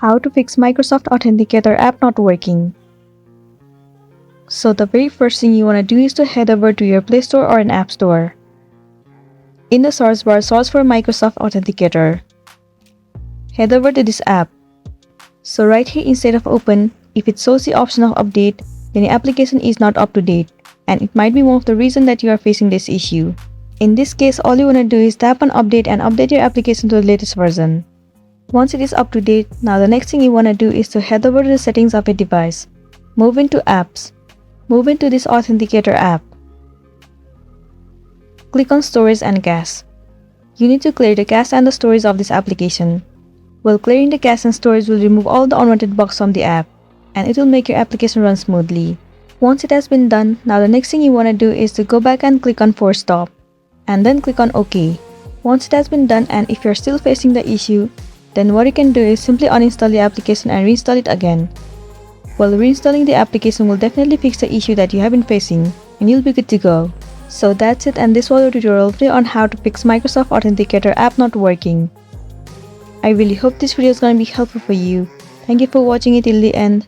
How to fix Microsoft Authenticator app not working. So the very first thing you want to do is to head over to your Play Store or an App Store. In the source bar, search for Microsoft Authenticator. Head over to this app. So right here instead of open, if it shows the option of update, then your application is not up to date, and it might be one of the reasons that you are facing this issue. In this case, all you want to do is tap on update and update your application to the latest version. Once it is up to date, now the next thing you want to do is to head over to the settings of your device. Move into apps. Move into this Authenticator app. Click on storage and cache. You need to clear the cache and the storage of this application. While clearing the cache and storage will remove all the unwanted bugs from the app, and it will make your application run smoothly. Once it has been done, now the next thing you want to do is to go back and click on Force Stop, and then click on OK. Once it has been done, and if you're still facing the issue, then what you can do is simply uninstall the application and reinstall it again. Well, reinstalling the application will definitely fix the issue that you have been facing, and you'll be good to go. So that's it, and this was a tutorial video on how to fix Microsoft Authenticator app not working. I really hope this video is going to be helpful for you. Thank you for watching it till the end.